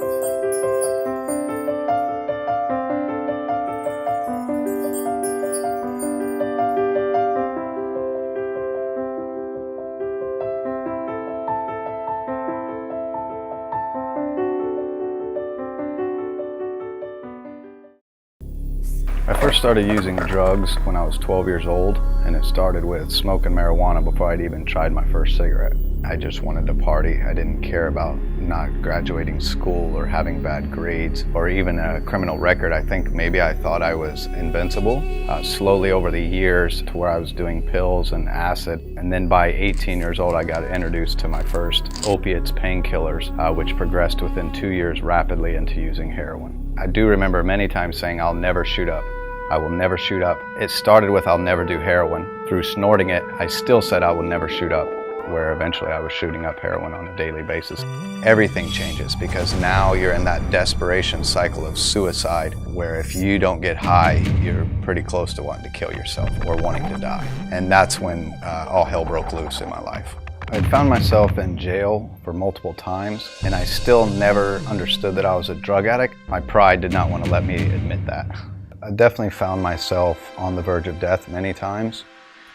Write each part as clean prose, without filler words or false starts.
I first started using drugs when I was 12 years old, and it started with smoking marijuana before I'd even tried my first cigarette. I just wanted to party. I didn't care about not graduating school or having bad grades or even a criminal record. I think maybe I thought I was invincible. Slowly over the years to where I was doing pills and acid, and then by 18 years old I got introduced to my first opiates, painkillers, which progressed within 2 years rapidly into using heroin. I do remember many times saying, I'll never shoot up. I will never shoot up. It started with I'll never do heroin. Through snorting it, I still said I will never shoot up, where eventually I was shooting up heroin on a daily basis. Everything changes because now you're in that desperation cycle of suicide, where if you don't get high, you're pretty close to wanting to kill yourself or wanting to die. And that's when all hell broke loose in my life. I found myself in jail for multiple times, and I still never understood that I was a drug addict. My pride did not want to let me admit that. I definitely found myself on the verge of death many times.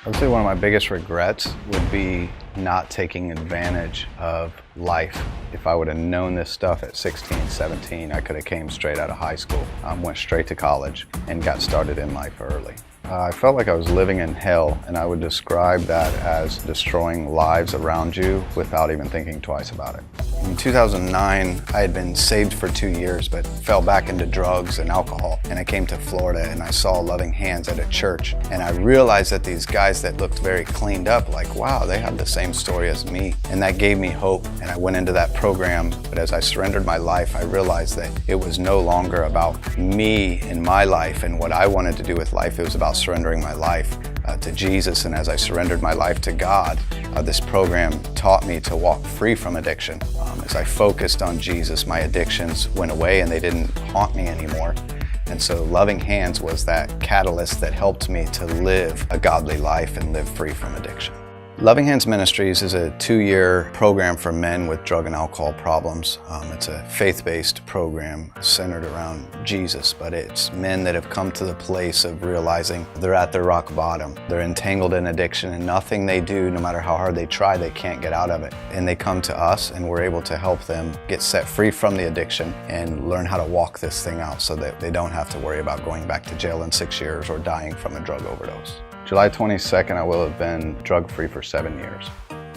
I would say one of my biggest regrets would be not taking advantage of life. If I would have known this stuff at 16, 17, I could have came straight out of high school, went straight to college, and got started in life early. I felt like I was living in hell, and I would describe that as destroying lives around you without even thinking twice about it. In 2009, I had been saved for 2 years, but fell back into drugs and alcohol. And I came to Florida and I saw Loving Hands at a church. And I realized that these guys that looked very cleaned up, like, wow, they have the same story as me. And that gave me hope. And I went into that program, but as I surrendered my life, I realized that it was no longer about me and my life and what I wanted to do with life. It was about surrendering my life to Jesus. And as I surrendered my life to God, this program taught me to walk free from addiction. As I focused on Jesus, my addictions went away and they didn't haunt me anymore. And so Loving Hands was that catalyst that helped me to live a godly life and live free from addiction. Loving Hands Ministries is a 2-year program for men with drug and alcohol problems. It's a faith-based program centered around Jesus, but it's men that have come to the place of realizing they're at their rock bottom. They're entangled in addiction, and nothing they do, no matter how hard they try, they can't get out of it. And they come to us, and we're able to help them get set free from the addiction and learn how to walk this thing out so that they don't have to worry about going back to jail in 6 years or dying from a drug overdose. July 22nd, I will have been drug-free for 7 years.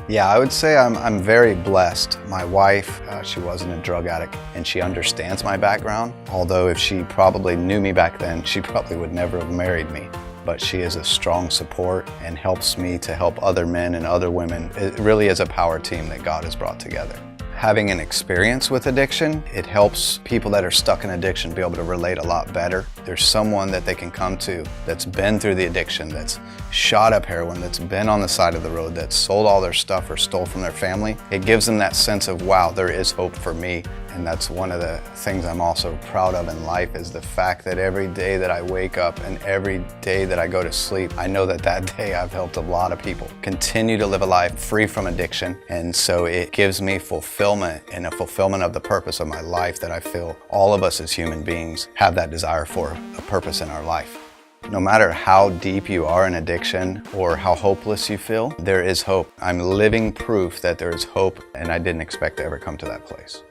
Yeah, I would say I'm very blessed. My wife, she wasn't a drug addict, and she understands my background. Although if she probably knew me back then, she probably would never have married me. But she is a strong support and helps me to help other men and other women. It really is a power team that God has brought together. Having an experience with addiction, it helps people that are stuck in addiction be able to relate a lot better. There's someone that they can come to that's been through the addiction, that's shot up heroin, that's been on the side of the road, that's sold all their stuff or stole from their family. It gives them that sense of, wow, there is hope for me. And that's one of the things I'm also proud of in life, is the fact that every day that I wake up and every day that I go to sleep, I know that that day I've helped a lot of people continue to live a life free from addiction. And so it gives me fulfillment and a fulfillment of the purpose of my life that I feel all of us as human beings have that desire for a purpose in our life. No matter how deep you are in addiction or how hopeless you feel, there is hope. I'm living proof that there is hope, and I didn't expect to ever come to that place.